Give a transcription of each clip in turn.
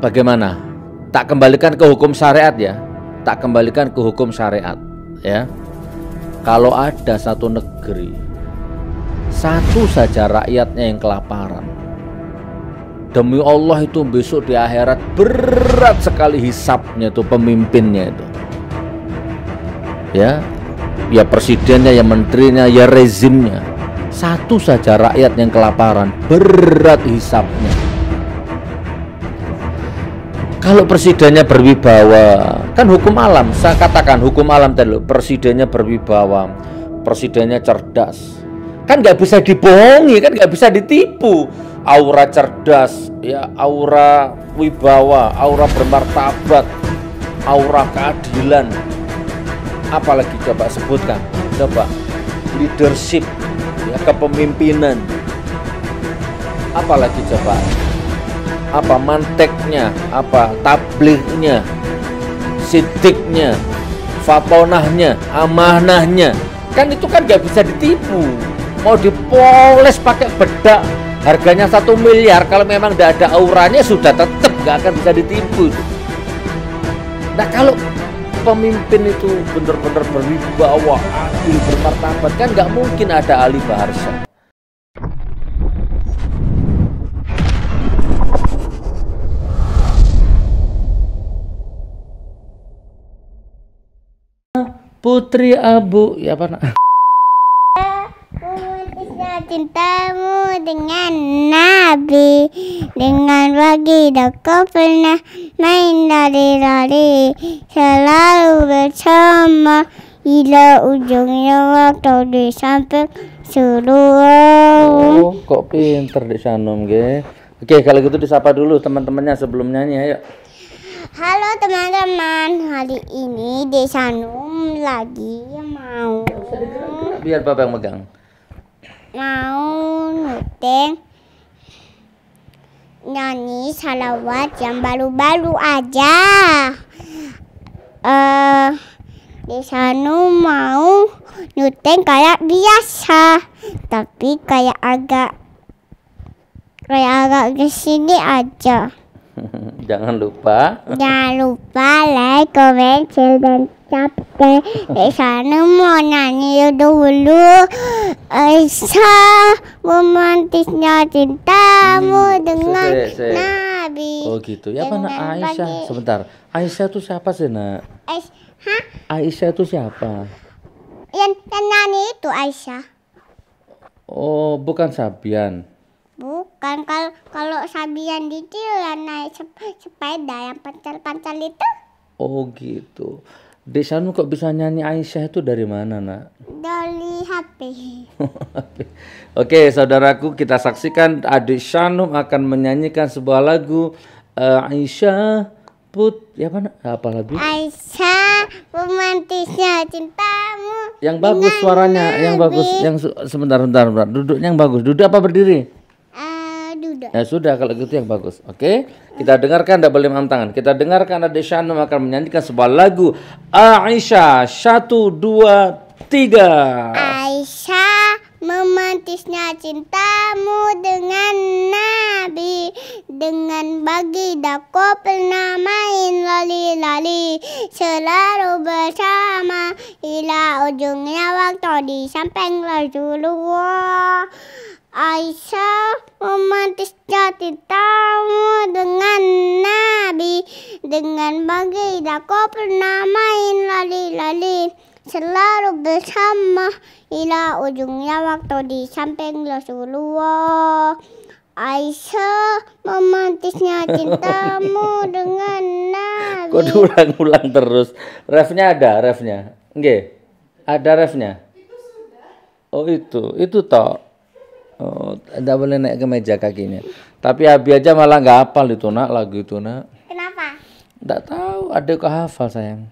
bagaimana? Tak kembalikan ke hukum syariat ya. Tak kembalikan ke hukum syariat ya. Kalau ada satu negeri, satu saja rakyatnya yang kelaparan, demi Allah itu besok di akhirat berat sekali hisapnya itu, pemimpinnya itu. Ya presidennya, ya menterinya, ya rezimnya. Satu saja rakyat yang kelaparan, berat hisapnya. Kalau presidennya berwibawa, kan hukum alam, saya katakan hukum alam tadi, presidennya berwibawa, presidennya cerdas, kan nggak bisa dibohongi, kan nggak bisa ditipu. Aura cerdas, ya aura wibawa, aura bermartabat, aura keadilan. Apalagi coba sebutkan, coba leadership, ya kepemimpinan. Apalagi coba, apa manteknya, apa tablignya, sidiknya, fatonahnya, amanahnya, kan itu kan nggak bisa ditipu. Mau dipoles pakai bedak harganya 1 miliar, kalau memang tidak ada auranya sudah tetap nggak akan bisa ditipu. Nah kalau pemimpin itu benar-benar berwibawa, adil, bermartabat, kan nggak mungkin ada ahli bahasa. Putri Abu, ya apa nak? Memutusnya cintamu dengan Nabi, dengan baginda kau pernah main lari-lari, selalu bersama hingga ujungnya waktu di samping surga. Oh, kok pinter di Sanum, ge? Oke, kalau gitu disapa dulu teman-temannya sebelum nyanyi, ayo. Halo teman-teman, hari ini Desa Num lagi mau Biar Bapak yang megang. nuteng nyanyi salawat yang baru-baru aja. Desa Num mau nuteng kayak biasa, tapi kayak agak kesini aja. Jangan lupa like, comment, share, dan subscribe. Desa Num mau nyanyi dulu. Aisyah, romantisnya cintamu dengan Nabi. Oh gitu ya, apa nak Aisyah? Sebentar, Aisyah itu siapa sih nak? Aisyah itu siapa? Yang nyanyi itu Aisyah. Oh, bukan Sabian. Bukan, kalau Sabian itu yang naik sepeda yang pancal-pancal itu. Oh gitu. Desa Num kok bisa nyanyi Aisyah itu dari mana nak? Dari HP. Oke, saudaraku, kita saksikan adik Shanum akan menyanyikan sebuah lagu Aisyah ya apa lagu? Aisyah, romantisnya cintamu. Yang bagus suaranya, yang bagus, yang sebentar. Duduknya yang bagus. Duduk apa berdiri? Duduk. Ya sudah, kalau gitu yang bagus. Oke, kita dengarkan, tidak boleh mengam tangan. Kita dengarkan adik Shanum akan menyanyikan sebuah lagu Aisyah. 1, 2, 3. Aisyah, romantisnya cintamu dengan Nabi, dengan baginda kau pernah main lali-lali, selalu bersama hingga ujungnya waktu di samping Rasulullah. Aisyah, romantisnya cintamu dengan Nabi, dengan baginda kau pernah main lali-lali, selalu bersama hingga ujungnya waktu di samping Rasulullah. Aisyah, romantisnya cintamu dengan Nabi. Kok diulang-ulang terus? Refnya ada, refnya? Nggih. Ada refnya? Itu sudah. Oh itu toh. Oh, tidak boleh naik ke meja kakinya. Tapi Abi aja malah nggak hafal itu nak, lagu itu nak. Kenapa? Tidak tahu, adek kok hafal sayang.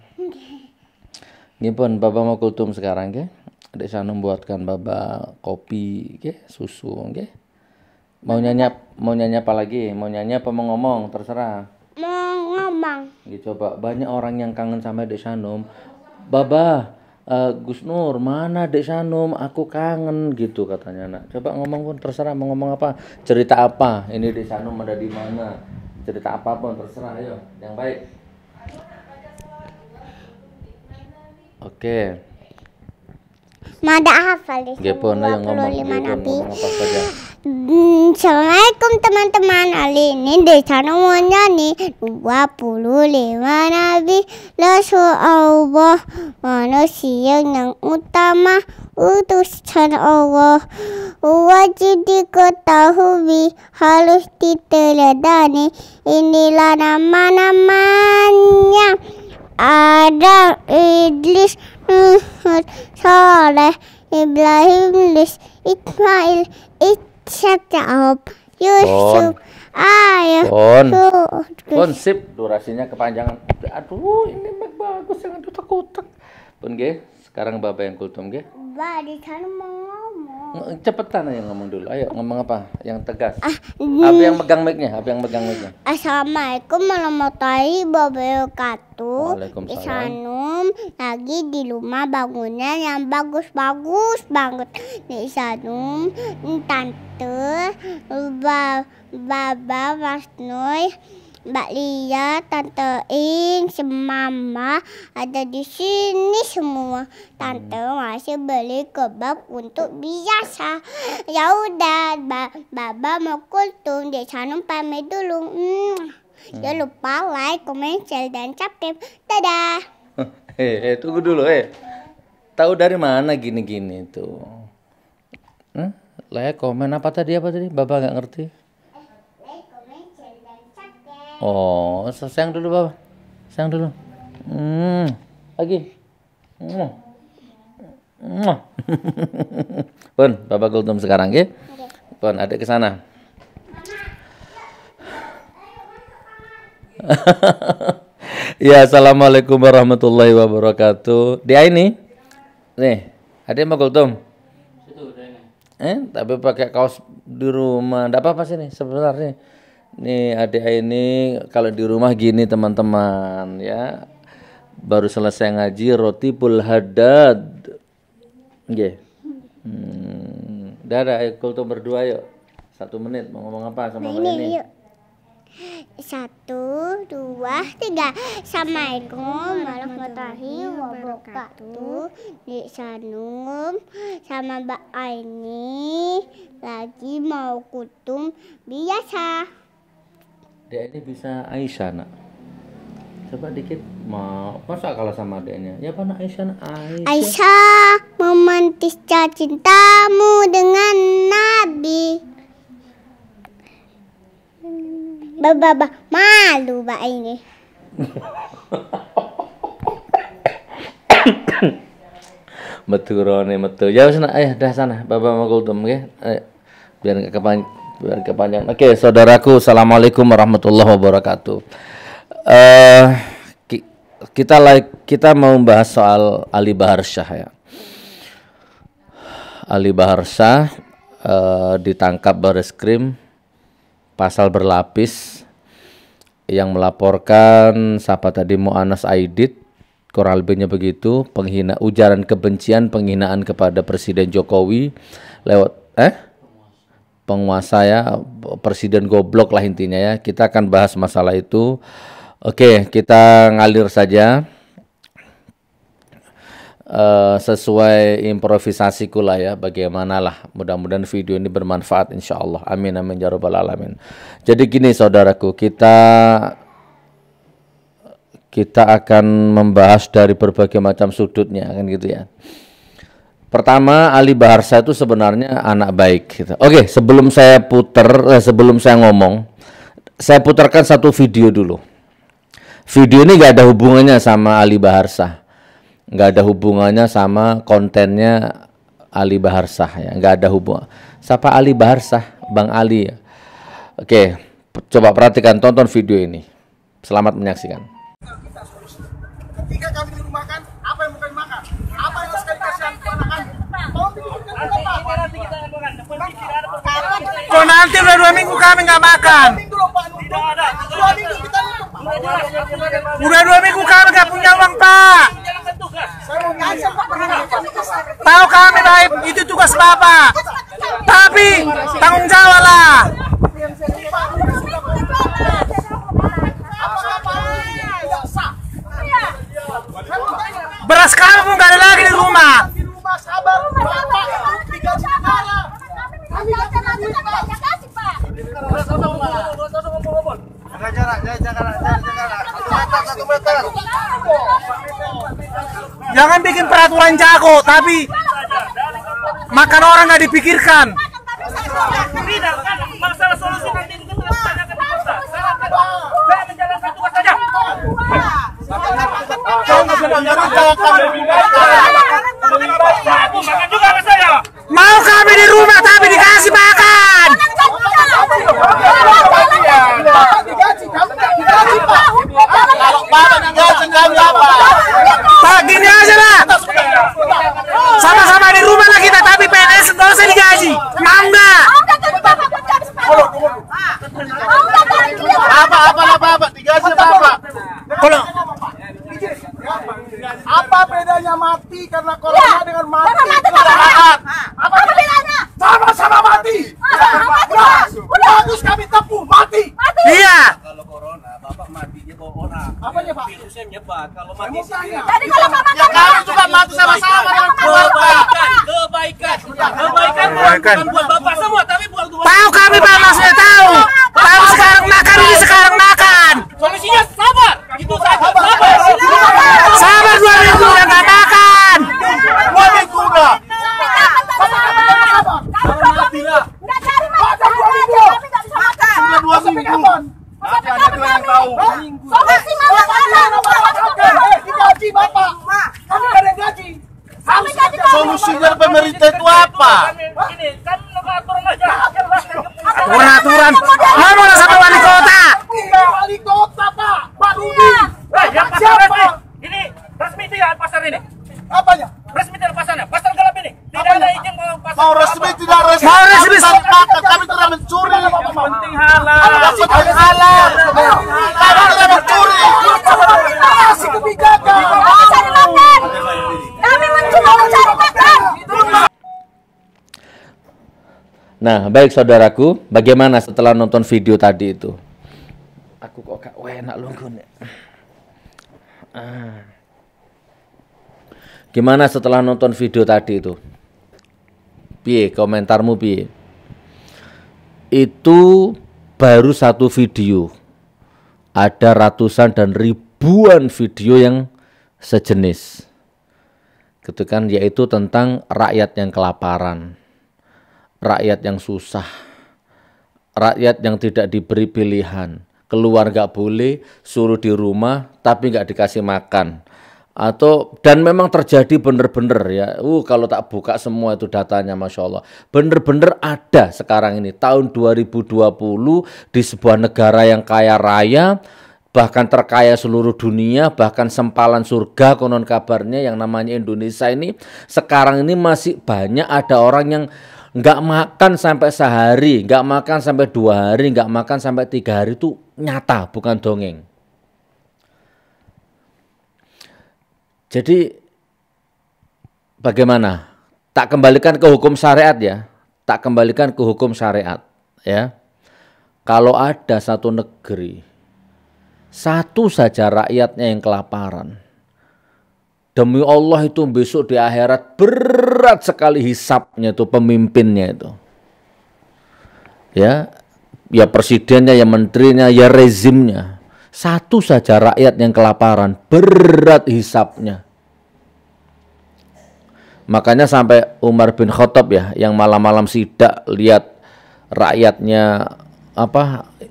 Ini pun Baba mau kultum sekarang ke? Adik Shanum buatkan Baba kopi, ke? Susu, ke? Mau nyanyi apa lagi? Mau nyanyi apa mau ngomong? Terserah. Mau ngomong. Coba, banyak orang yang kangen sama adik Shanum. Baba, Gus Nur, mana Dek Shanum? Aku kangen gitu katanya nak. Coba ngomong pun terserah, mau ngomong apa? Cerita apa? Ini Dek Shanum ada di mana? cerita apapun terserah, ayo yang baik. Oke. Mada hafal di Gepon ayo ngomong, 25 Gepon Nabi. ngomong apa saja. Assalamualaikum teman-teman. Kali ini Desa mau nyanyi 25 Nabi Rasulullah, manusia yang utama, utusan Allah. Wajib diketahui, harus diteladani. Inilah nama-namanya: Adam, Idris, Nuh, Saleh, Ibrahim, Ismail, Ishak, Ya'qub, Yusuf, Ayub. Pon sip, durasinya kepanjangan. Aduh, ini bagus, jangan utak-utak. Pun ge, sekarang Bapak yang kultum ge. Ba, di sana mau ngomong. Cepetan aja ngomong dulu. Ayo ngomong apa? Yang tegas. Apa yang megang mic-nya? Assalamualaikum warahmatullahi wabarakatuh. Waalaikumsalam. Isanum lagi di rumah bangunan yang bagus-bagus banget. Di Isanum tante, Baba, Mas Noy, Mbak Lia, Tante Ing, Mama ada di sini semua. Tante masih beli kebab untuk biasa. Ya udah, Baba mau kultum di sana pamit dulu. Jangan lupa like, comment, share, dan subscribe. Dadah. Tunggu dulu, Tahu dari mana gini-gini tuh? Like, komen apa tadi? Bapak nggak ngerti. Oh, sayang dulu Bapak. Sayang dulu. Lagi. Pun, Bapak kultum sekarang ya. Pun, adik ke sana. Ya, assalamualaikum warahmatullahi wabarakatuh. Dia ini, nih, adik mau kultum. Tapi pakai kaos di rumah. Enggak apa-apa sini, sebentar nih. Nih adik ini kalau di rumah gini teman-teman ya, baru selesai ngaji roti pul haddad. Nggih. Dadah, kultum berdua yuk. 1 menit mau ngomong apa sama Mbak ini? Yuk. 1, 2, 3. Assalamualaikum warahmatullahi wabarakatuh. Di Sanum sama Mbak Aini lagi mau kultum biasa. Dia ini bisa Aisyah nak. Coba dikit mau. Masa kalah sama adeknya? Ya mana Aisyah nak? Aisyah memantiskan cintamu dengan Nabi. Baba malu Mbak ini. Betul Roni, betul. Ya sana, dah sana. Bapak mau kultum ya. Biar enggak kepanjangan. Oke, saudaraku, assalamualaikum warahmatullahi wabarakatuh. Kita mau membahas soal Ali Bahar Shah ya. Ali Bahar Shah ditangkap Bareskrim pasal berlapis yang melaporkan siapa tadi, Mu'anas Aidit, kurang lebihnya begitu, ujaran kebencian, penghinaan kepada Presiden Jokowi lewat penguasa ya, presiden goblok lah intinya ya. Kita akan bahas masalah itu. Oke, kita ngalir saja sesuai improvisasiku lah ya, bagaimanalah. Mudah-mudahan video ini bermanfaat insya Allah. Amin amin ya rabbal alamin. Jadi gini saudaraku, kita akan membahas dari berbagai macam sudutnya kan gitu ya. Pertama, Ali Bahar Shah itu sebenarnya anak baik gitu. Oke, sebelum saya ngomong, saya putarkan satu video dulu. Video ini nggak ada hubungannya sama Ali Bahar Shah, nggak ada hubungannya sama kontennya Ali Bahar Shah ya, nggak ada hubungan. Siapa Ali Bahar Shah? Bang Ali ya. Oke, coba perhatikan, tonton video ini. Selamat menyaksikan. Ketika kami dirumahkan, apa yang bukan makan? Apa yang harus kami kasih anak-anak? Tolong tunjukkan apa? Kok nanti udah 2 minggu kami nggak makan? 2 minggu kita udah 2 minggu kami nggak punya uang Pak. Tahu kami baik, itu tugas Bapak. Tapi tanggung jawab lah. Jangan bikin peraturan jago, tapi makan orang nggak dipikirkan. Tidak kan masalah solusi nanti itu tanyakan di kota. Saya menjalankan tugas saja. Makan juga sama saya. Mau kami di rumah tapi dikasih makan. Pak, gini aja lah. Sama-sama di rumah lah kita, tapi PNS nggak usah digaji. Mau nggak? Apa digaji apa? Kalau Apa bedanya mati karena corona dengan mati kecelakaan? Apa bedanya? Sama-sama mati. Bagus kami tepuh mati. iya, Kalau corona, Bapak matinya bawa orang. Apanya Pak? Virusnya nyebar. Kalau mati Jadi kalau ya kami juga mati sama-sama dengan keluarga. kebaikan Kebaikan. bukan buat Bapak semua, tapi buat tahu kami Pak, maksudnya tahu. Tahu sekarang makan ini sekarang makan. solusinya sabar. Itu saja. Sabar. Sabar 2 minggu udah nggak makan. 2 minggu udah. Sudah 2 minggu. Digaji Bapak. Kami gak ada gaji. Solusinya pemerintah itu apa? Ini kan aturan aja. Aturan. Ngomong sama wali kota. Wali kota Pak. Pak Rudi. Yang pasar Siapa? resmi. Ini resmi tidak pasar ini. Apanya? Resmi tidak pasarnya. Pasar gelap ini. Tidak ada izin mau pasar. Mau resmi tidak resmi? Mau resmi. Kami makan, kami tidak mencuri. Penting halal. Kami penting halal. Kami tidak mencuri. Kasih kebijakan. Kami mencoba mencari makan. Nah, baik saudaraku, bagaimana setelah nonton video tadi itu? Aku kok gak enak lunggun ya. Gimana setelah nonton video tadi itu? Piye, komentarmu piye? Itu baru satu video. Ada ratusan dan ribuan video yang sejenis. Gitu kan, yaitu tentang rakyat yang kelaparan, rakyat yang susah, rakyat yang tidak diberi pilihan, keluar nggak boleh, suruh di rumah tapi nggak dikasih makan. Atau dan memang terjadi bener-bener ya, kalau tak buka semua itu datanya Masya Allah, bener-bener ada sekarang ini tahun 2020 di sebuah negara yang kaya raya, bahkan terkaya seluruh dunia, bahkan sempalan surga konon kabarnya yang namanya Indonesia ini. Sekarang ini masih banyak ada orang yang nggak makan sampai sehari, nggak makan sampai 2 hari, nggak makan sampai 3 hari, itu nyata, bukan dongeng. Jadi bagaimana? Tak kembalikan ke hukum syariat ya, tak kembalikan ke hukum syariat ya. Kalau ada satu negeri, satu saja rakyatnya yang kelaparan, demi Allah itu besok di akhirat berat sekali hisapnya itu, pemimpinnya itu. Ya presidennya, ya menterinya, ya rezimnya. Satu saja rakyat yang kelaparan, berat hisapnya. Makanya sampai Umar bin Khattab ya, yang malam-malam sidak lihat rakyatnya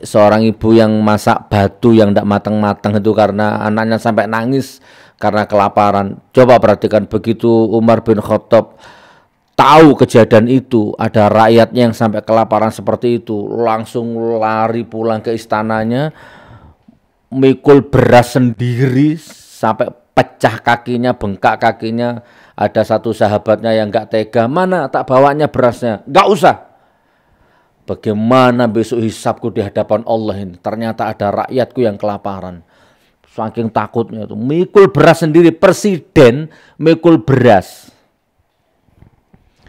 seorang ibu yang masak batu yang tidak matang-matang itu karena anaknya sampai nangis karena kelaparan. Coba perhatikan, begitu Umar bin Khattab tahu kejadian itu, ada rakyatnya yang sampai kelaparan seperti itu, langsung lari pulang ke istananya, mikul beras sendiri sampai pecah kakinya, bengkak kakinya. Ada satu sahabatnya yang gak tega, mana tak bawanya berasnya, gak usah. Bagaimana besok hisapku di hadapan Allah ini, ternyata ada rakyatku yang kelaparan. Saking takutnya itu, mikul beras sendiri, presiden mikul beras.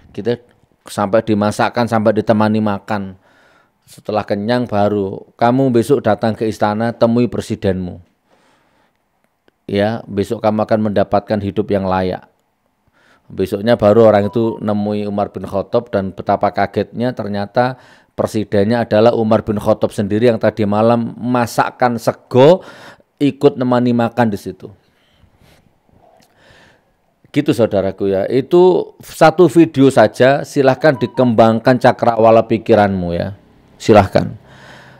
Kita sampai dimasakkan, sampai ditemani makan. Setelah kenyang baru, kamu besok datang ke istana, temui presidenmu. Ya, besok kamu akan mendapatkan hidup yang layak. Besoknya baru orang itu nemui Umar bin Khattab dan betapa kagetnya ternyata Presidennya adalah Umar bin Khattab sendiri yang tadi malam masakkan sego, ikut nemani makan di situ. Gitu saudaraku ya. Itu satu video saja, silahkan dikembangkan cakrawala pikiranmu ya. Silahkan.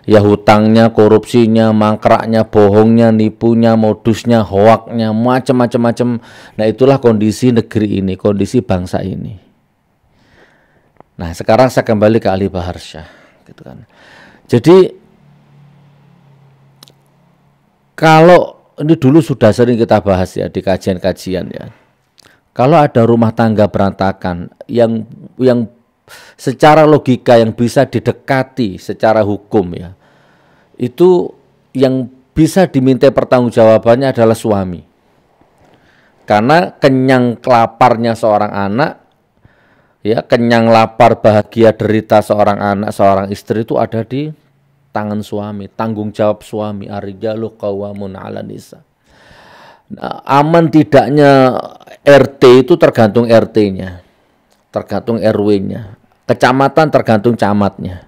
Ya hutangnya, korupsinya, mangkraknya, bohongnya, nipunya, modusnya, hoaknya, macam-macam. Nah itulah kondisi negeri ini, kondisi bangsa ini. Nah sekarang saya kembali ke Ali Bahar Shah, gitu kan. Jadi kalau ini dulu sudah sering kita bahas ya di kajian-kajian ya. Kalau ada rumah tangga berantakan yang secara logika yang bisa didekati secara hukum ya, itu yang bisa diminta pertanggungjawabannya adalah suami. Karena kenyang kelaparnya seorang anak, ya kenyang lapar bahagia derita seorang anak seorang istri itu ada di tangan suami, tanggung jawab suami. Ar-rijalu qawwamun 'alan nisa. Nah, aman tidaknya RT itu tergantung RT-nya, tergantung RW-nya, kecamatan tergantung camatnya.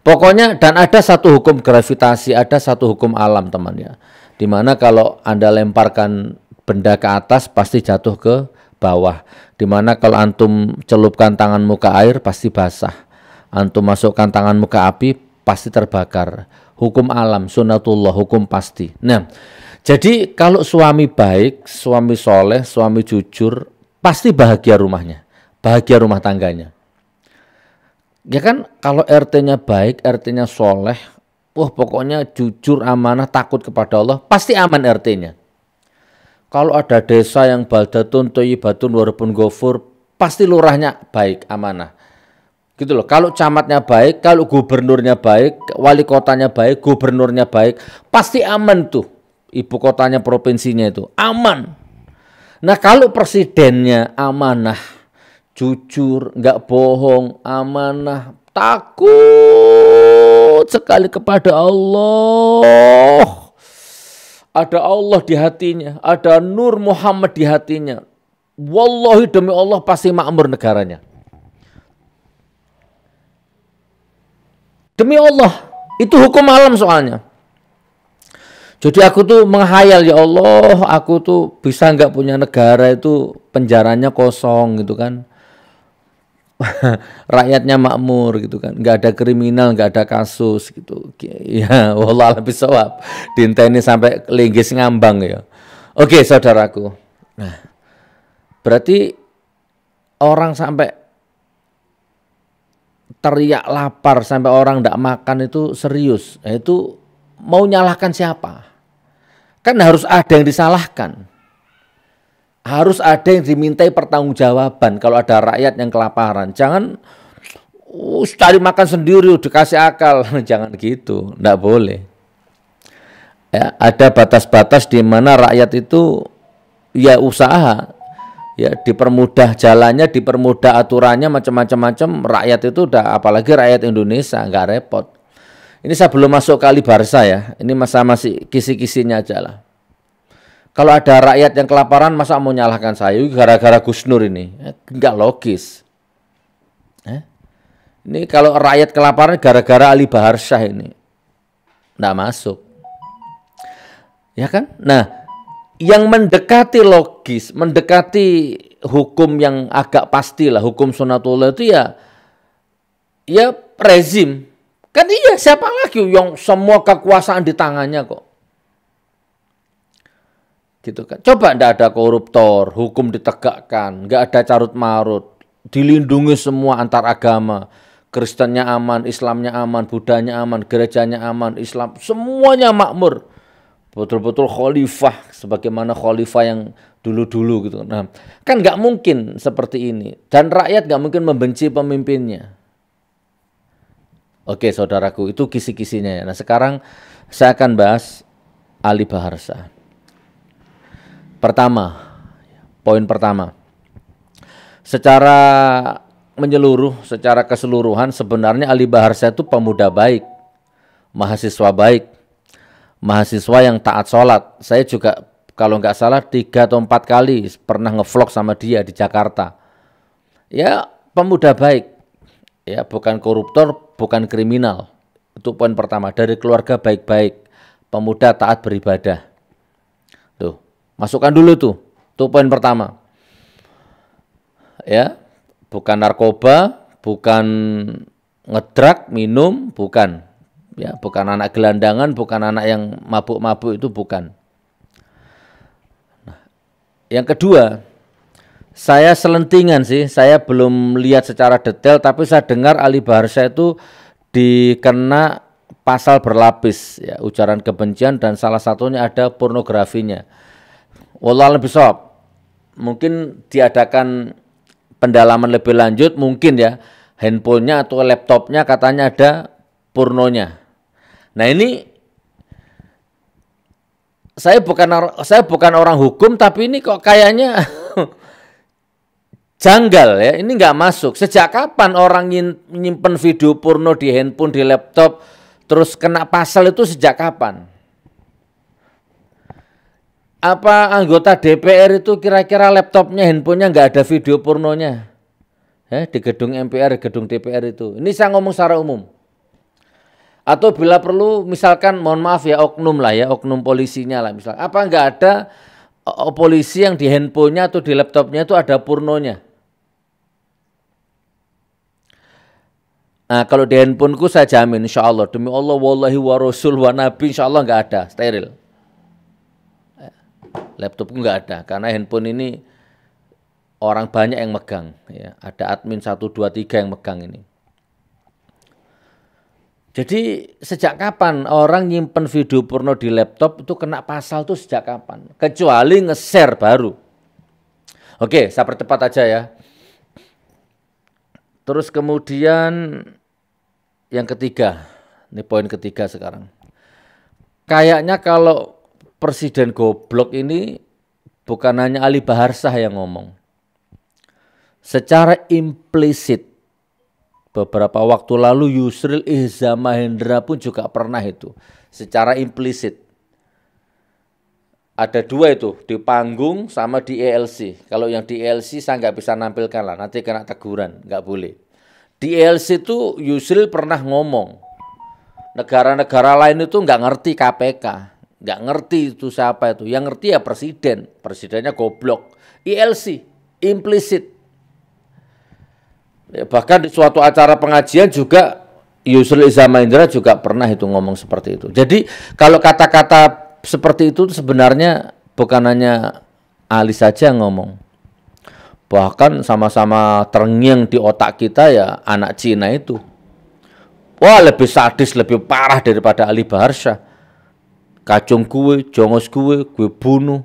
Pokoknya dan ada satu hukum gravitasi, ada satu hukum alam teman ya, dimana kalau Anda lemparkan benda ke atas pasti jatuh ke bawah. Dimana kalau antum celupkan tanganmu ke air pasti basah, antum masukkan tanganmu ke api pasti terbakar. Hukum alam, sunnatullah, hukum pasti. Nah, jadi kalau suami baik, suami soleh, suami jujur, pasti bahagia rumahnya, bahagia rumah tangganya. Ya kan, kalau RT-nya baik, RT-nya soleh, wah pokoknya jujur, amanah, takut kepada Allah, pasti aman RT-nya. Kalau ada desa yang baldatun thayyibatun warabun ghafur, pasti lurahnya baik, amanah. Gitu loh. Kalau camatnya baik, kalau gubernurnya baik, wali kotanya baik, gubernurnya baik, pasti aman tuh. Ibu kotanya, provinsinya itu aman. Nah, kalau presidennya amanah, jujur, nggak bohong, amanah, takut sekali kepada Allah. Ada Allah di hatinya, ada Nur Muhammad di hatinya. Wallahi demi Allah pasti makmur negaranya. Demi Allah, itu hukum alam soalnya. Jadi aku tuh menghayal, ya Allah, aku tuh bisa nggak punya negara itu penjaranya kosong gitu kan. Rakyatnya makmur gitu kan, nggak ada kriminal, nggak ada kasus gitu ya. Wallah a'lam bishawab, dinteni sampai linggis ngambang ya. Oke saudaraku, nah berarti orang sampai teriak lapar, sampai orang nggak makan itu serius. Nah, itu mau nyalahkan siapa? Kan harus ada yang disalahkan. Harus ada yang dimintai pertanggungjawaban kalau ada rakyat yang kelaparan. Jangan cari makan sendiri, dikasih akal. Jangan gitu, enggak boleh. Ya, ada batas-batas di mana rakyat itu ya usaha, ya dipermudah jalannya, dipermudah aturannya, macam-macam. Rakyat itu udah, apalagi rakyat Indonesia, enggak repot. Ini saya belum masuk ke Ali Bahar Shah ya. Ini masih kisi-kisinya aja lah. Kalau ada rakyat yang kelaparan, masa mau nyalahkan saya gara-gara Gus Nur ini? Enggak logis. Ini kalau rakyat kelaparan gara-gara Ali Bahar Shah ini, enggak masuk. Ya kan? Nah, yang mendekati logis, mendekati hukum yang agak pasti lah, hukum sunnatullah itu ya rezim. Kan iya, siapa lagi yang semua kekuasaan di tangannya kok. Gitu kan. Coba ndak ada koruptor, hukum ditegakkan, nggak ada carut marut, dilindungi semua antar agama, Kristennya aman, Islamnya aman, Budanya aman, gerejanya aman, Islam semuanya makmur, betul-betul khalifah sebagaimana khalifah yang dulu-dulu gitu. Nah, kan nggak mungkin seperti ini dan rakyat nggak mungkin membenci pemimpinnya. Oke saudaraku, itu kisi-kisinya ya. Nah sekarang saya akan bahas Ali Bahar Shah. Pertama, poin pertama, secara menyeluruh, secara keseluruhan sebenarnya Ali Bahar Shah itu pemuda baik, mahasiswa baik, mahasiswa yang taat sholat. Saya juga kalau nggak salah 3 atau 4 kali pernah ngevlog sama dia di Jakarta. Ya pemuda baik, ya bukan koruptor, bukan kriminal. Itu poin pertama. Dari keluarga baik-baik, pemuda taat beribadah. Tuh, masukkan dulu tuh. Itu poin pertama. Ya, bukan narkoba, bukan ngedrak, minum, bukan. Ya, bukan anak gelandangan, bukan anak yang mabuk-mabuk, itu bukan. Nah, yang kedua, saya selentingan sih, saya belum lihat secara detail, tapi saya dengar Ali Baharsa itu dikena pasal berlapis, ya, ujaran kebencian dan salah satunya ada pornografinya. Wallahu a'lam bishawab. Mungkin diadakan pendalaman lebih lanjut, mungkin ya, handphonenya atau laptopnya katanya ada pornonya. Nah ini saya bukan orang hukum, tapi ini kok kayaknya janggal ya, ini nggak masuk. Sejak kapan orang nyimpen video porno di handphone, di laptop, terus kena pasal itu sejak kapan? Apa anggota DPR itu kira-kira laptopnya, handphonenya nggak ada video pornonya? Ya, di gedung MPR, gedung DPR itu. Ini saya ngomong secara umum. Atau bila perlu misalkan, mohon maaf ya, oknum lah ya, oknum polisinya lah misal. Apa nggak ada polisi yang di handphonenya atau di laptopnya itu ada pornonya? Nah kalau di handphoneku saya jamin insya Allah, demi Allah wallahi wa rasul wa nabi, insya Allah nggak ada, steril. Laptopku nggak ada, karena handphone ini orang banyak yang megang. Ya. Ada admin 1, 2, 3 yang megang ini. Jadi sejak kapan orang nyimpen video porno di laptop itu kena pasal tuh sejak kapan? Kecuali nge-share baru. Oke, saya percepat aja ya. Terus kemudian yang ketiga, ini poin ketiga sekarang. Kayaknya kalau Presiden goblok ini bukan hanya Ali Baharsa yang ngomong. Secara implisit, beberapa waktu lalu Yusril Ihza Mahendra pun juga pernah itu. Secara implisit. Ada dua itu, di panggung sama di ELC. Kalau yang di ELC saya nggak bisa nampilkan lah, nanti kena teguran, nggak boleh. Di ELC itu Yusril pernah ngomong, negara-negara lain itu nggak ngerti KPK, nggak ngerti itu siapa itu. Yang ngerti ya presiden, presidennya goblok. ELC, implisit. Ya, bahkan di suatu acara pengajian juga Yusril Ihza Mahendra juga pernah itu ngomong seperti itu. Jadi kalau kata-kata seperti itu sebenarnya bukan hanya Ali saja yang ngomong. Bahkan sama-sama terngiang di otak kita ya anak Cina itu. Wah lebih sadis, lebih parah daripada Ali Baharsa. Kacung gue, jongos gue bunuh.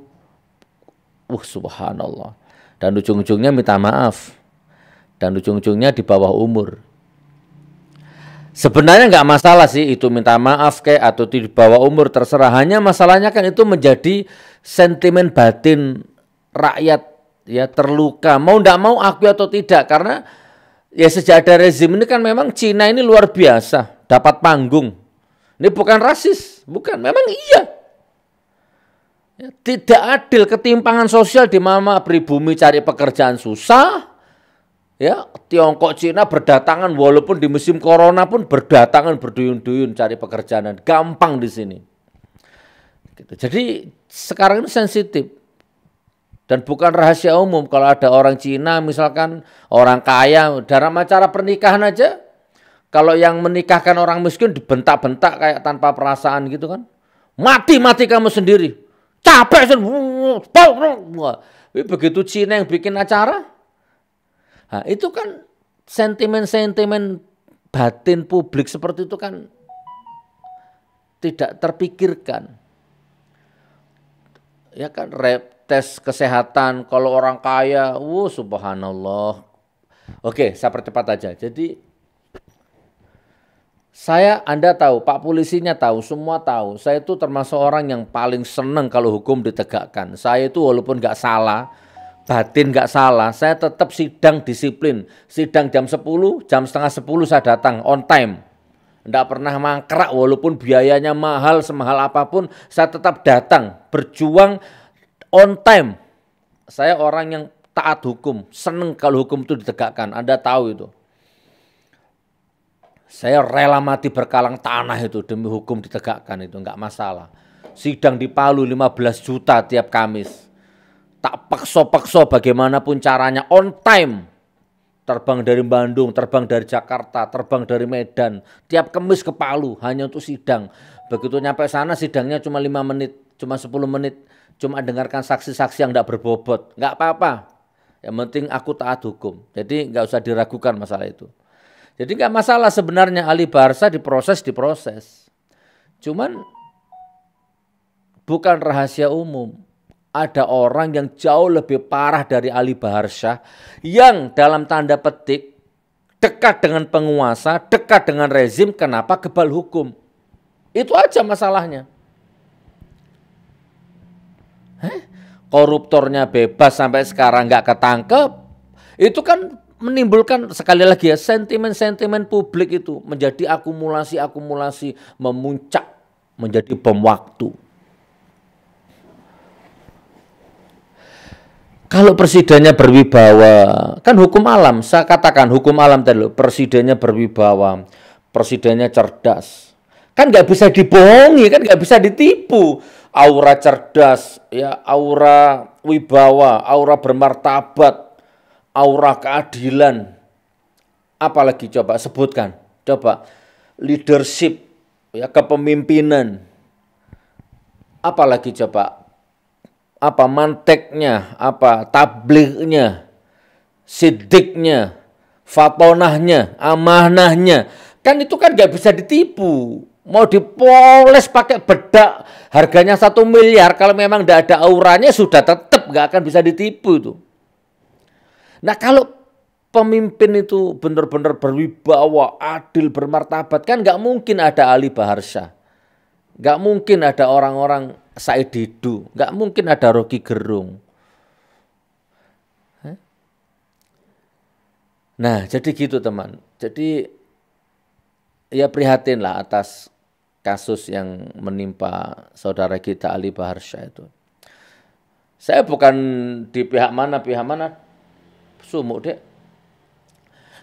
Subhanallah. Dan ujung-ujungnya minta maaf. Dan ujung-ujungnya di bawah umur. Sebenarnya nggak masalah sih itu minta maaf kayak atau di bawah umur, terserah. Hanya masalahnya kan itu menjadi sentimen batin rakyat ya, terluka. Mau nggak mau akui atau tidak, karena ya sejak ada rezim ini kan memang Cina ini luar biasa dapat panggung. Ini bukan rasis, bukan, memang iya. Ya, tidak adil, ketimpangan sosial di mana pribumi cari pekerjaan susah. Ya, Tiongkok, Cina berdatangan walaupun di musim corona pun berdatangan berduyun-duyun cari pekerjaan, gampang di sini. Gitu. Jadi sekarang ini sensitif dan bukan rahasia umum kalau ada orang Cina misalkan orang kaya dalam acara pernikahan aja, kalau yang menikahkan orang miskin dibentak-bentak kayak tanpa perasaan gitu kan, mati kamu sendiri, capek begitu Cina yang bikin acara. Nah, itu kan sentimen-sentimen batin publik seperti itu kan tidak terpikirkan. Ya kan, tes kesehatan kalau orang kaya, subhanallah. Oke, saya percepat aja. Jadi Anda tahu, Pak polisinya tahu, semua tahu. Saya itu termasuk orang yang paling senang kalau hukum ditegakkan. Saya itu walaupun nggak salah, batin nggak salah, saya tetap sidang disiplin. Sidang jam 10, jam setengah 10 saya datang on time. Nggak pernah mangkrak walaupun biayanya mahal, semahal apapun, saya tetap datang, berjuang on time. Saya orang yang taat hukum, seneng kalau hukum itu ditegakkan, Anda tahu itu. Saya rela mati berkalang tanah itu demi hukum ditegakkan, itu enggak masalah. Sidang di Palu 15 juta tiap Kamis. Tak paksa-paksa bagaimanapun caranya, on time. Terbang dari Bandung, terbang dari Jakarta, terbang dari Medan. Tiap Kamis ke Palu hanya untuk sidang. Begitu nyampe sana sidangnya cuma 5 menit, cuma 10 menit. Cuma dengarkan saksi-saksi yang enggak berbobot. Enggak apa-apa. Yang penting aku taat hukum. Jadi enggak usah diragukan masalah itu. Jadi nggak masalah sebenarnya Ali Baharsa diproses. Cuman bukan rahasia umum. Ada orang yang jauh lebih parah dari Ali Baharsa yang dalam tanda petik dekat dengan penguasa, dekat dengan rezim, kenapa kebal hukum. Itu aja masalahnya. Koruptornya bebas sampai sekarang nggak ketangkep. Itu kan menimbulkan sekali lagi ya sentimen-sentimen publik itu menjadi akumulasi memuncak menjadi bom waktu. Kalau presidennya berwibawa, kan hukum alam, saya katakan hukum alam tadi loh, presidennya berwibawa, presidennya cerdas. Kan nggak bisa dibohongi, kan nggak bisa ditipu. Aura cerdas, ya aura wibawa, aura bermartabat, aura keadilan, apalagi coba sebutkan, coba leadership, ya kepemimpinan, apalagi coba, apa manteknya, apa tablignya, sidiknya, fatonahnya, amanahnya, kan itu kan nggak bisa ditipu. Mau dipoles pakai bedak harganya 1 miliar, kalau memang nggak ada auranya sudah tetap nggak akan bisa ditipu itu. Nah kalau pemimpin itu benar-benar berwibawa, adil, bermartabat, kan nggak mungkin ada Ali Baharsa, nggak mungkin ada orang-orang Said Didu, nggak mungkin ada Rocky Gerung. Nah jadi gitu teman, jadi ya prihatin lah atas kasus yang menimpa saudara kita Ali Baharsa itu. Saya bukan di pihak mana, sumuk dek.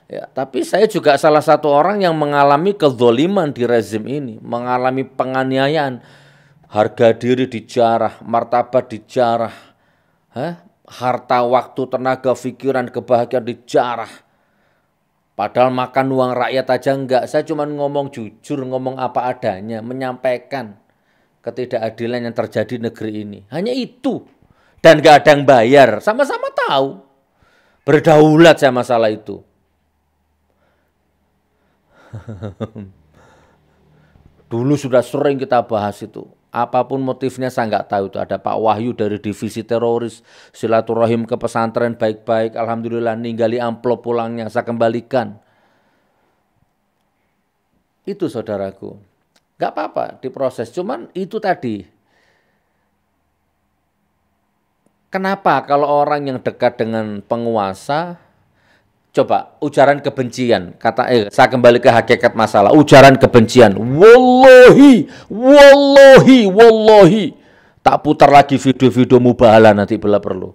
Ya, tapi saya juga salah satu orang yang mengalami kezoliman di rezim ini, mengalami penganiayaan, harga diri dijarah, martabat dijarah, harta, waktu, tenaga, pikiran, kebahagiaan dijarah. Padahal makan uang rakyat aja enggak, saya cuma ngomong jujur, ngomong apa adanya, menyampaikan ketidakadilan yang terjadi di negeri ini. Hanya itu, dan enggak ada yang bayar, sama-sama tahu. Berdaulat saya masalah itu. Dulu sudah sering kita bahas itu. Apapun motifnya saya nggak tahu itu. Ada Pak Wahyu dari divisi teroris, silaturahim ke pesantren baik-baik. Alhamdulillah ninggali amplop pulangnya, saya kembalikan. Itu saudaraku. Nggak apa-apa diproses. Cuman itu tadi. Kenapa kalau orang yang dekat dengan penguasa, coba ujaran kebencian, saya kembali ke hakikat masalah, ujaran kebencian, wallahi, tak putar lagi video-video mubahalah nanti bila perlu,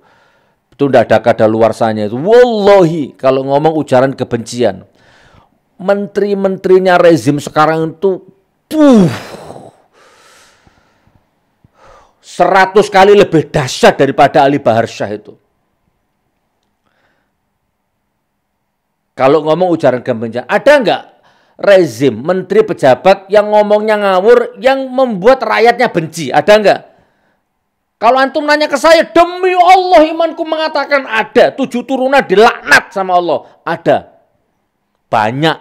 itu tidak ada kadaluarsanya itu, wallahi, kalau ngomong ujaran kebencian, menteri-menterinya rezim sekarang itu, 100 kali lebih dahsyat daripada Ali Baharsa itu. Kalau ngomong ujaran kebencian, ada enggak rezim, menteri, pejabat yang ngomongnya ngawur, yang membuat rakyatnya benci? Ada enggak? Kalau antum nanya ke saya, demi Allah imanku mengatakan ada. 7 turunan dilaknat sama Allah. Ada. Banyak.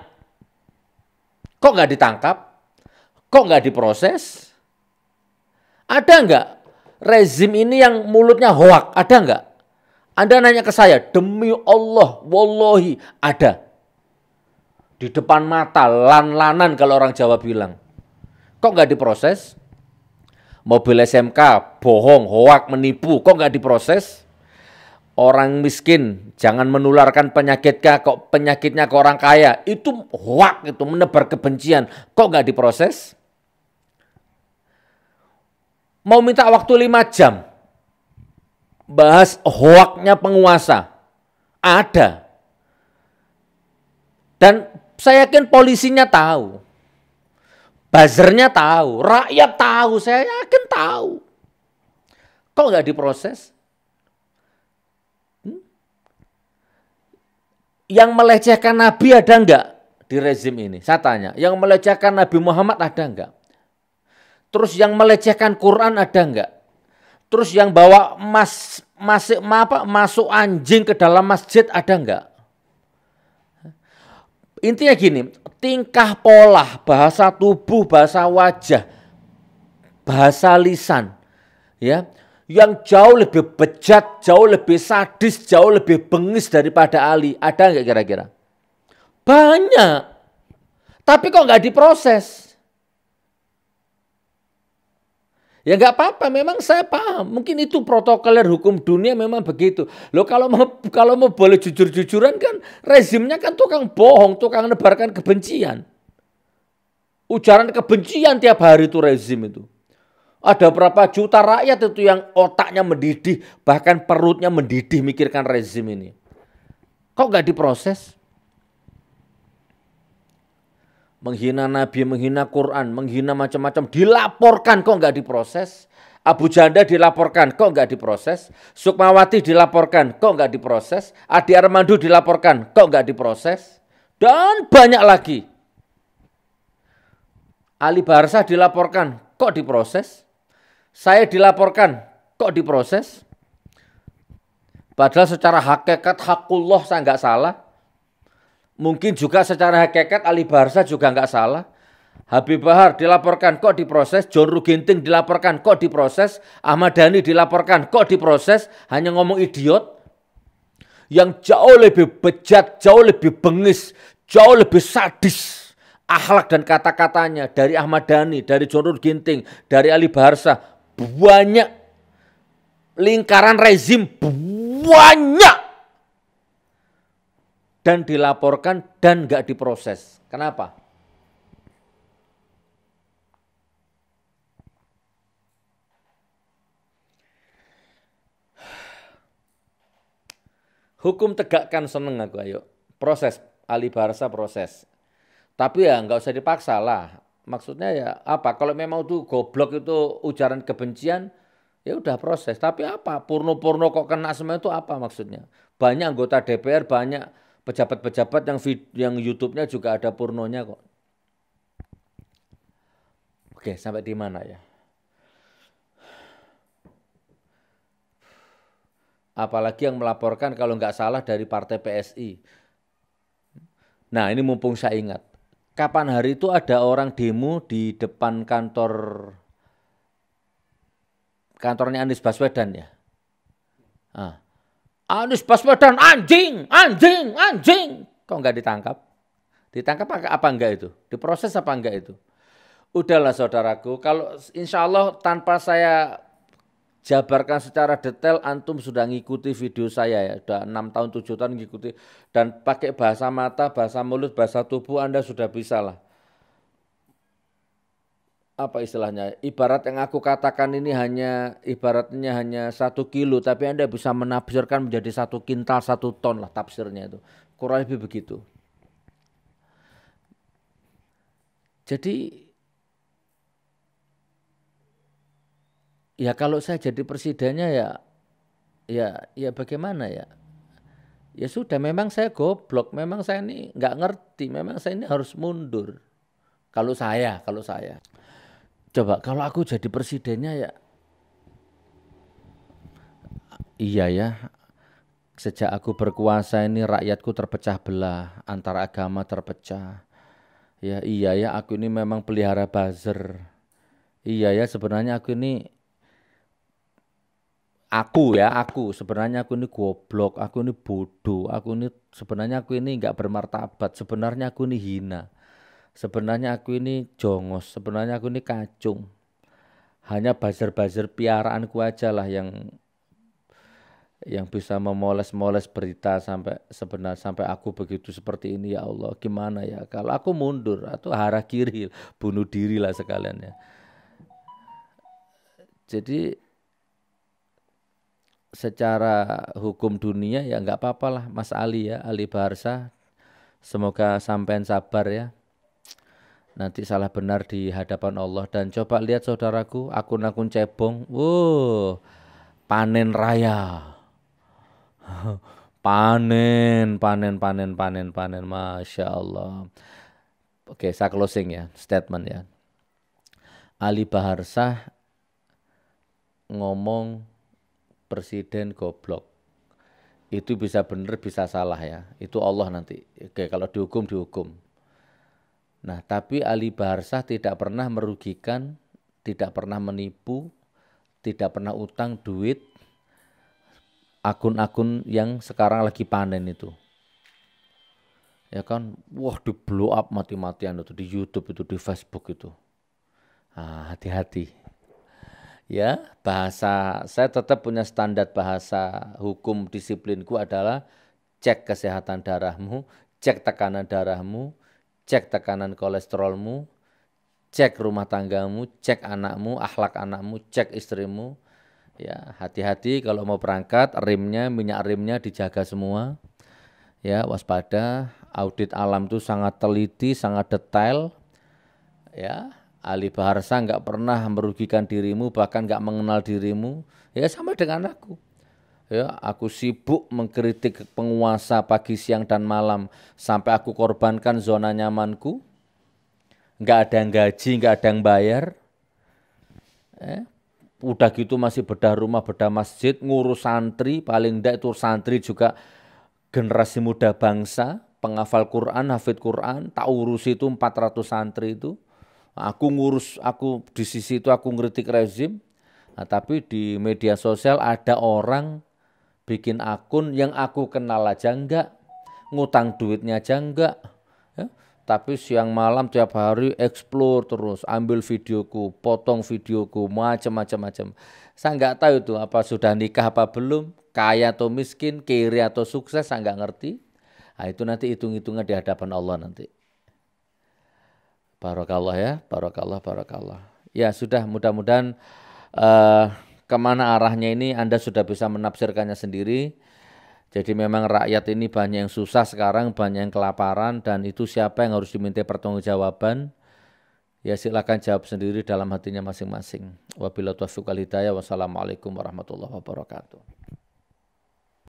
Kok enggak ditangkap? Kok enggak diproses? Ada enggak rezim ini yang mulutnya hoak? Ada enggak? Anda nanya ke saya, demi Allah, wallahi, ada. Di depan mata, lan-lanan kalau orang Jawa bilang. Kok nggak diproses? Mobil SMK, bohong, hoak, menipu, kok nggak diproses? Orang miskin, jangan menularkan penyakitnya ke orang kaya. Itu hoak, itu menebar kebencian, kok nggak diproses? Mau minta waktu 5 jam. Bahas hoaknya penguasa, ada. Dan Saya yakin polisinya tahu, buzzernya tahu, rakyat tahu, saya yakin tahu. Kok nggak diproses? Yang melecehkan Nabi ada nggak di rezim ini? Saya tanya, yang melecehkan Nabi Muhammad ada nggak? Terus yang melecehkan Quran ada nggak? Terus yang bawa masuk anjing ke dalam masjid ada nggak? Intinya gini, tingkah pola, bahasa tubuh, bahasa wajah, bahasa lisan, ya, yang jauh lebih bejat, jauh lebih sadis, jauh lebih bengis daripada Ali, ada nggak kira-kira? Banyak, tapi kok nggak diproses? Ya nggak apa-apa, memang saya paham. Mungkin itu protokoler hukum dunia memang begitu. Loh kalau mau boleh jujur-jujuran kan rezimnya kan tukang bohong, tukang nebarkan kebencian. Ujaran kebencian tiap hari itu rezim itu. Ada berapa juta rakyat itu yang otaknya mendidih, bahkan perutnya mendidih mikirkan rezim ini. Kok nggak diproses? Menghina Nabi, menghina Quran, menghina macam-macam, dilaporkan kok nggak diproses. Abu Janda dilaporkan, kok nggak diproses. Sukmawati dilaporkan, kok nggak diproses. Adi Armando dilaporkan, kok nggak diproses. Dan banyak lagi. Ali Barsa dilaporkan, kok diproses. Saya dilaporkan, kok diproses. Padahal secara hakikat hakullah saya nggak salah. Mungkin juga secara hakikat Ali Barsa juga nggak salah. Habib Bahar dilaporkan, kok diproses. John Ruginting dilaporkan, kok diproses. Ahmad Dhani dilaporkan, kok diproses. Hanya ngomong idiot. Yang jauh lebih bejat, jauh lebih bengis, jauh lebih sadis. Akhlak dan kata-katanya dari Ahmad Dhani, dari John Ruginting, dari Ali Barsa. Banyak. Lingkaran rezim banyak. Dan dilaporkan dan nggak diproses. Kenapa? Hukum tegakkan seneng aku, ayo. Proses, Ali Barsa proses. Tapi ya nggak usah dipaksa lah. Maksudnya ya apa, kalau memang tuh goblok itu ujaran kebencian, ya udah proses. Tapi apa, porno-porno kok kena semua itu apa maksudnya? Banyak anggota DPR, banyak pejabat-pejabat yang YouTube-nya juga ada pornonya kok. Oke, sampai di mana ya? Apalagi yang melaporkan kalau nggak salah dari partai PSI. Nah, ini mumpung saya ingat. Kapan hari itu ada orang demo di depan kantornya Anies Baswedan ya? Nah, Anies Baswedan anjing. Kok nggak ditangkap? Ditangkap apa enggak itu? Diproses apa enggak itu? Udahlah saudaraku, kalau insya Allah tanpa saya jabarkan secara detail, antum sudah ngikuti video saya ya. Sudah 6 tahun, 7 tahun ngikuti. Dan pakai bahasa mata, bahasa mulut, bahasa tubuh Anda sudah bisa lah. Apa istilahnya, ibarat yang aku katakan ini ibaratnya hanya 1 kilo, tapi Anda bisa menafsirkan menjadi 1 kintal, 1 ton lah tafsirnya itu. Kurang lebih begitu. Jadi, ya kalau saya jadi presidennya ya bagaimana ya? Ya sudah, memang saya goblok, memang saya ini nggak ngerti, memang saya ini harus mundur. Kalau saya. Coba kalau aku jadi presidennya ya, iya ya, sejak aku berkuasa ini rakyatku terpecah belah, antara agama terpecah. Ya iya ya, aku ini memang pelihara buzzer. Iya ya, sebenarnya aku ini sebenarnya aku ini goblok, aku ini bodoh, sebenarnya aku ini nggak bermartabat, sebenarnya aku ini hina. Sebenarnya aku ini jongos, sebenarnya aku ini kacung. Hanya buzzer-buzzer piaraanku aja lah yang bisa memoles-moles berita sampai aku begitu seperti ini. Ya Allah, gimana ya? Kalau aku mundur atau harakiri, bunuh diri lah sekalian ya. Jadi secara hukum dunia ya nggak apa-apa lah Mas Ali ya, Ali Barsa Semoga sampean sabar ya. Nanti salah benar di hadapan Allah. Dan coba lihat saudaraku, akun-akun cebong. Panen raya. Panen. Masya Allah. Oke, saya closing ya, statement ya. Ali Baharsah ngomong presiden goblok. Itu bisa benar, bisa salah ya. Itu Allah nanti. Oke, kalau dihukum. Nah, tapi Ali Baharsah tidak pernah merugikan, tidak pernah menipu, tidak pernah utang duit akun-akun yang sekarang lagi panen itu. Ya kan, wah di blow up mati-matian itu di YouTube itu, di Facebook itu. Nah, hati-hati. Ya, bahasa saya tetap punya standar bahasa hukum disiplinku adalah cek kesehatan darahmu, cek tekanan darahmu, cek tekanan kolesterolmu, cek rumah tanggamu, cek anakmu, akhlak anakmu, cek istrimu. Ya, hati-hati kalau mau berangkat, minyak rimnya dijaga semua. Ya, waspada. Audit alam itu sangat teliti, sangat detail. Ya, Ali Baharsah nggak pernah merugikan dirimu, bahkan nggak mengenal dirimu. Ya, sama dengan aku. Ya, aku sibuk mengkritik penguasa pagi, siang, dan malam sampai aku korbankan zona nyamanku. Nggak ada yang gaji, nggak ada yang bayar. Udah gitu masih bedah rumah, bedah masjid, ngurus santri, paling enggak itu santri juga generasi muda bangsa, penghafal Quran, hafid Quran, tak urus itu 400 santri itu. Aku di sisi itu aku ngeritik rezim. Nah, tapi di media sosial ada orang bikin akun yang aku kenal aja enggak, ngutang duitnya aja enggak, ya. Tapi siang malam tiap hari explore terus, ambil videoku, potong videoku, macam-macam. Saya enggak tahu itu apa sudah nikah apa belum, kaya atau miskin, kiri atau sukses, saya enggak ngerti. Nah, itu nanti hitung-hitungan di hadapan Allah nanti. Barakallah ya, barakallah. Ya sudah, mudah-mudahan kemana arahnya ini Anda sudah bisa menafsirkannya sendiri. Jadi memang rakyat ini banyak yang susah sekarang, banyak yang kelaparan, dan itu siapa yang harus diminta pertanggungjawaban? Ya silakan jawab sendiri dalam hatinya masing-masing. Wabillahi taufiq wal hidayah. Wassalamualaikum warahmatullahi wabarakatuh.